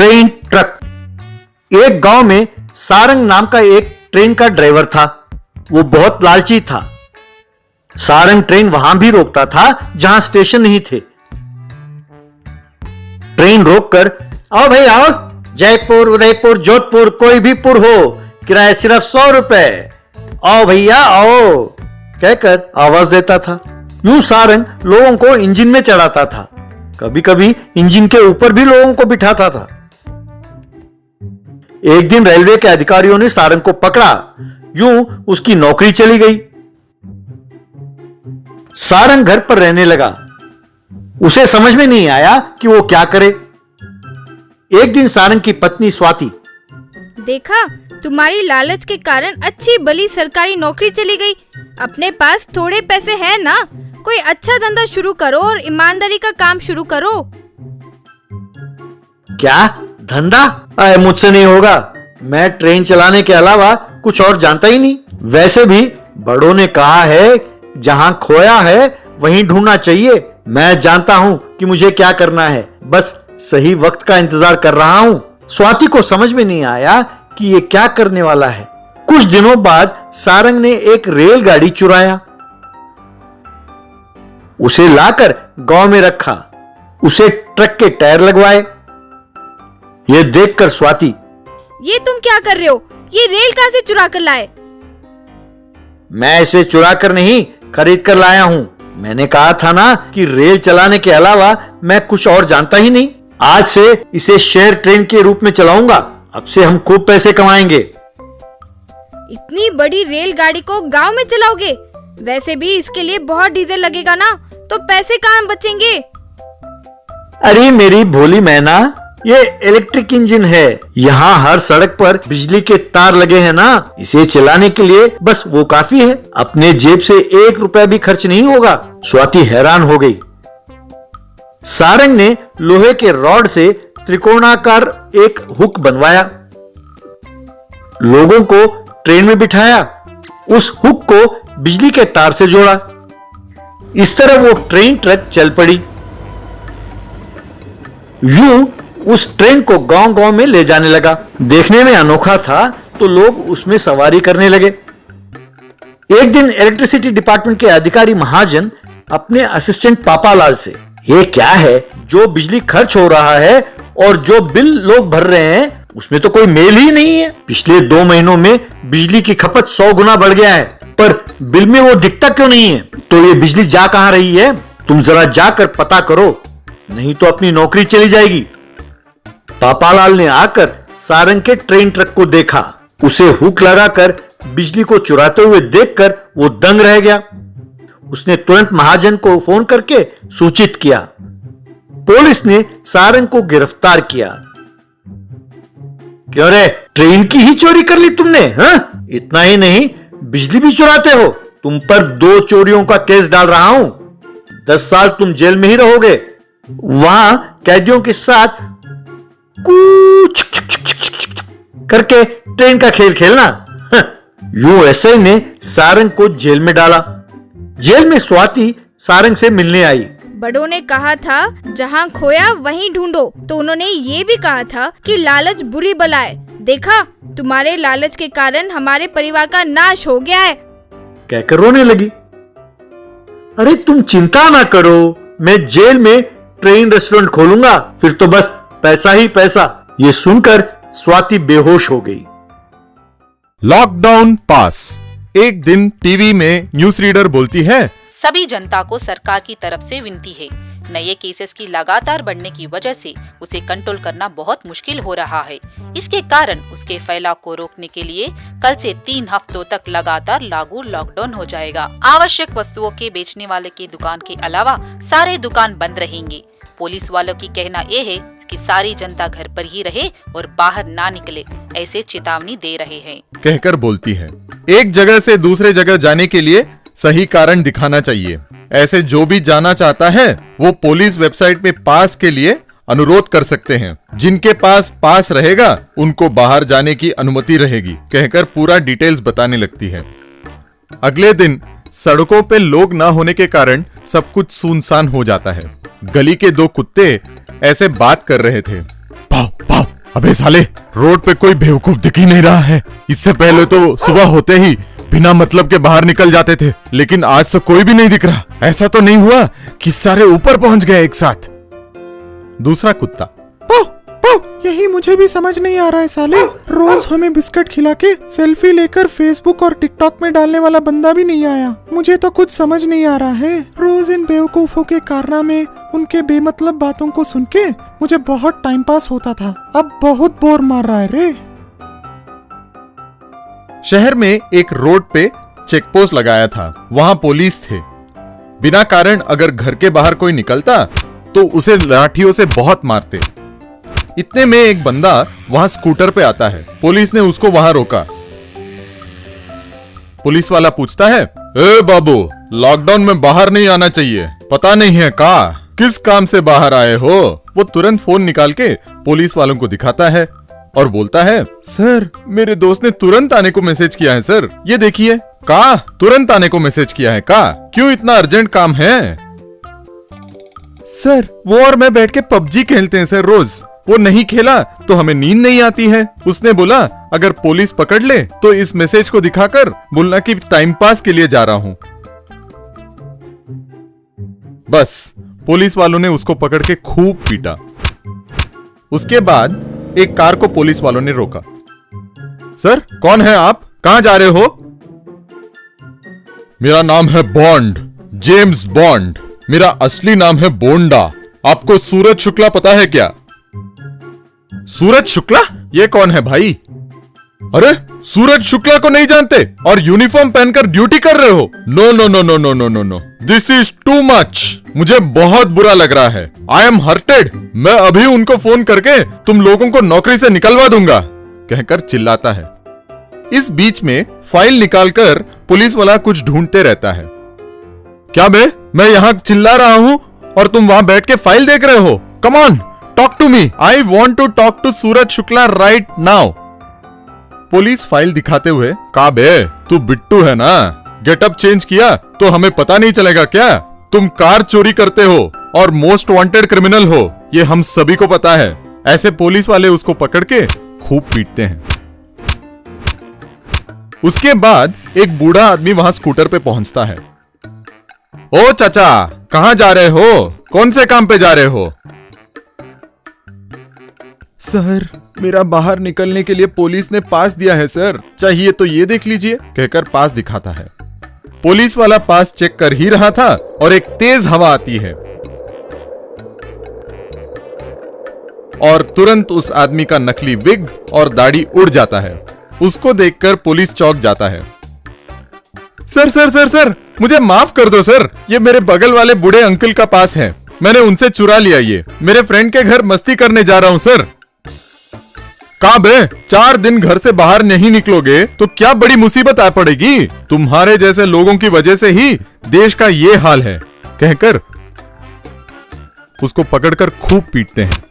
Train truck. एक गांव में सारंग नाम का एक ट्रेन का ड्राइवर था। वो बहुत लालची था। सारंग ट्रेन वहां भी रोकता था जहां स्टेशन नहीं थे। ट्रेन रोककर आओ भाई आओ, जयपुर उदयपुर जोधपुर कोई भी पुर हो, किराया सिर्फ 100 रुपए, आओ भैया आओ कहकर आवाज देता था। यूं सारंग लोगों को इंजन में चढ़ाता था। कभी कभी इंजन के ऊपर भी लोगों को बिठाता था। एक दिन रेलवे के अधिकारियों ने सारंग को पकड़ा। यूं उसकी नौकरी चली गई। सारंग घर पर रहने लगा। उसे समझ में नहीं आया कि वो क्या करे। एक दिन सारंग की पत्नी स्वाति, देखा, तुम्हारी लालच के कारण अच्छी भली सरकारी नौकरी चली गई। अपने पास थोड़े पैसे हैं ना, कोई अच्छा धंधा शुरू करो और ईमानदारी का काम शुरू करो। क्या धंधा? मुझसे नहीं होगा। मैं ट्रेन चलाने के अलावा कुछ और जानता ही नहीं। वैसे भी बड़ों ने कहा है जहां खोया है वहीं ढूंढना चाहिए। मैं जानता हूं कि मुझे क्या करना है, बस सही वक्त का इंतजार कर रहा हूं। स्वाति को समझ में नहीं आया कि ये क्या करने वाला है। कुछ दिनों बाद सारंग ने एक रेलगाड़ी चुराया। उसे लाकर गांव में रखा। उसे ट्रक के टायर लगवाए। यह देखकर स्वाति, ये तुम क्या कर रहे हो? ये रेल कहां से चुरा कर लाए? मैं इसे चुरा कर नहीं, खरीद कर लाया हूं। मैंने कहा था ना कि रेल चलाने के अलावा मैं कुछ और जानता ही नहीं। आज से इसे शेयर ट्रेन के रूप में चलाऊंगा। अब से हम खूब पैसे कमाएंगे। इतनी बड़ी रेलगाड़ी को गांव में चलाओगे? वैसे भी इसके लिए बहुत डीजल लगेगा ना, तो पैसे कहां बचेंगे? अरे मेरी भोली मैना, ये इलेक्ट्रिक इंजन है। यहाँ हर सड़क पर बिजली के तार लगे हैं ना, इसे चलाने के लिए बस वो काफी है। अपने जेब से 1 रुपया भी खर्च नहीं होगा। स्वाति हैरान हो गई। सारंग ने लोहे के रॉड से त्रिकोणाकार एक हुक बनवाया। लोगों को ट्रेन में बिठाया। उस हुक को बिजली के तार से जोड़ा। इस तरह वो ट्रेन ट्रक चल पड़ी। यूं उस ट्रेन को गांव गांव में ले जाने लगा। देखने में अनोखा था तो लोग उसमें सवारी करने लगे। एक दिन इलेक्ट्रिसिटी डिपार्टमेंट के अधिकारी महाजन अपने असिस्टेंट पापालाल से, ये क्या है जो बिजली खर्च हो रहा है और जो बिल लोग भर रहे हैं उसमें तो कोई मेल ही नहीं है। पिछले 2 महीनों में बिजली की खपत 100 गुना बढ़ गया है, पर बिल में वो दिखता क्यों नहीं है? तो ये बिजली जा कहां रही है? तुम जरा जाकर पता करो, नहीं तो अपनी नौकरी चली जाएगी। पापालाल ने आकर सारंग के ट्रेन ट्रक को देखा। उसे हुक लगाकर बिजली को चुराते हुए देखकर वो दंग रह गया। उसने तुरंत महाजन को फोन करके सूचित किया। पुलिस ने सारंग को गिरफ्तार किया। क्यों रे, ट्रेन की ही चोरी कर ली तुमने? हाँ? इतना ही नहीं, बिजली भी चुराते हो। तुम पर 2 चोरियों का केस डाल रहा हूं। 10 साल तुम जेल में ही रहोगे। वहां कैदियों के साथ कूच करके ट्रेन का खेल खेलना। यूएसए ने सारंग को जेल में डाला। जेल में स्वाति सारंग से मिलने आई। बड़ों ने कहा था जहां खोया वहीं ढूंढो, तो उन्होंने ये भी कहा था कि लालच बुरी बला है। देखा, तुम्हारे लालच के कारण हमारे परिवार का नाश हो गया है कहकर रोने लगी। अरे तुम चिंता ना करो, मैं जेल में ट्रेन रेस्टोरेंट खोलूंगा, फिर तो बस पैसा ही पैसा। ये सुनकर स्वाति बेहोश हो गई। लॉकडाउन पास। एक दिन टीवी में न्यूज रीडर बोलती है, सभी जनता को सरकार की तरफ से विनती है, नए केसेस की लगातार बढ़ने की वजह से उसे कंट्रोल करना बहुत मुश्किल हो रहा है। इसके कारण उसके फैलाव को रोकने के लिए कल से 3 हफ्तों तक लगातार लागू लॉकडाउन हो जाएगा। आवश्यक वस्तुओं के बेचने वाले की दुकान के अलावा सारे दुकान बंद रहेंगे। पुलिस वालों की कहना यह है कि सारी जनता घर पर ही रहे और बाहर ना निकले, ऐसे चेतावनी दे रहे हैं। कहकर बोलती है, एक जगह से दूसरे जगह जाने के लिए सही कारण दिखाना चाहिए। ऐसे जो भी जाना चाहता है वो पुलिस वेबसाइट में पास के लिए अनुरोध कर सकते हैं। जिनके पास पास रहेगा उनको बाहर जाने की अनुमति रहेगी, कहकर पूरा डिटेल्स बताने लगती है। अगले दिन सड़कों पे लोग ना होने के कारण सब कुछ सुनसान हो जाता है। गली के 2 कुत्ते ऐसे बात कर रहे थे, पाव पाव अबे साले, रोड पे कोई बेवकूफ दिख ही नहीं रहा है। इससे पहले तो सुबह होते ही बिना मतलब के बाहर निकल जाते थे, लेकिन आज तो कोई भी नहीं दिख रहा। ऐसा तो नहीं हुआ कि सारे ऊपर पहुंच गए एक साथ। दूसरा कुत्ता, पो, पो, यही मुझे भी समझ नहीं आ रहा है साले। रोज हमें बिस्किट खिला के सेल्फी लेकर फेसबुक और टिकटॉक में डालने वाला बंदा भी नहीं आया। मुझे तो कुछ समझ नहीं आ रहा है। रोज इन बेवकूफों के कारनामे, उनके बेमतलब बातों को सुन के मुझे बहुत टाइम पास होता था, अब बहुत बोर मार रहा है रे। शहर में एक रोड पे चेक पोस्ट लगाया था, वहां पुलिस थे। बिना कारण अगर घर के बाहर कोई निकलता तो उसे लाठियों से बहुत मारते। इतने में एक बंदा वहां स्कूटर पे आता है। पुलिस ने उसको वहां रोका। पुलिस वाला पूछता है, ए बाबू, लॉकडाउन में बाहर नहीं आना चाहिए, पता नहीं है का किस काम से बाहर आए हो? वो तुरंत फोन निकाल के पुलिस वालों को दिखाता है और बोलता है, सर मेरे दोस्त ने तुरंत आने को मैसेज किया है सर, ये देखिए। का तुरंत आने को मैसेज किया है का? क्यों इतना अर्जेंट काम है? सर वो और मैं बैठ के पबजी खेलते हैं सर रोज, वो नहीं खेला तो हमें नींद नहीं आती है। उसने बोला अगर पुलिस पकड़ ले तो इस मैसेज को दिखाकर बोलना कि टाइम पास के लिए जा रहा हूं। बस पुलिस वालों ने उसको पकड़ के खूब पीटा। उसके बाद एक कार को पुलिस वालों ने रोका। सर कौन है आप, कहां जा रहे हो? मेरा नाम है बॉन्ड, जेम्स बॉन्ड। मेरा असली नाम है बोंडा। आपको सूरज शुक्ला पता है क्या? सूरज शुक्ला? ये कौन है भाई? अरे सूरज शुक्ला को नहीं जानते और यूनिफॉर्म पहनकर ड्यूटी कर रहे हो? No no no no no no no no, this is too much. मुझे बहुत बुरा लग रहा है। I am hurted. मैं अभी उनको फोन करके तुम लोगों को नौकरी से निकलवा दूंगा, कहकर चिल्लाता है। इस बीच में फाइल निकालकर पुलिस वाला कुछ ढूंढते रहता है। क्या बे, मैं यहाँ चिल्ला रहा हूँ और तुम वहां बैठ के फाइल देख रहे हो? Come on, talk to me. I want to talk to Suraj Shukla right now. Police file दिखाते हुए, का बे तू बिट्टू है ना? गेटअप चेंज किया तो हमें पता नहीं चलेगा क्या? तुम कार चोरी करते हो और मोस्ट वांटेड क्रिमिनल हो, ये हम सभी को पता है। ऐसे पुलिस वाले उसको पकड़ के खूब पीटते हैं। उसके बाद एक बूढ़ा आदमी वहां स्कूटर पे पहुंचता है। ओ चाचा, कहां जा रहे हो? कौन से काम पे जा रहे हो? सर मेरा बाहर निकलने के लिए पुलिस ने पास दिया है सर, चाहिए तो ये देख लीजिए, कहकर पास दिखाता है। पुलिस वाला पास चेक कर ही रहा था और एक तेज हवा आती है और तुरंत उस आदमी का नकली विग और दाढ़ी उड़ जाता है। उसको देखकर पुलिस चौंक जाता है। सर सर सर सर, मुझे माफ कर दो सर, ये मेरे बगल वाले बूढ़े अंकल का पास है, मैंने उनसे चुरा लिया। ये मेरे फ्रेंड के घर मस्ती करने जा रहा हूं सर। का बे, 4 दिन घर से बाहर नहीं निकलोगे तो क्या बड़ी मुसीबत आ पड़ेगी? तुम्हारे जैसे लोगों की वजह से ही देश का ये हाल है, कहकर उसको पकड़कर खूब पीटते हैं।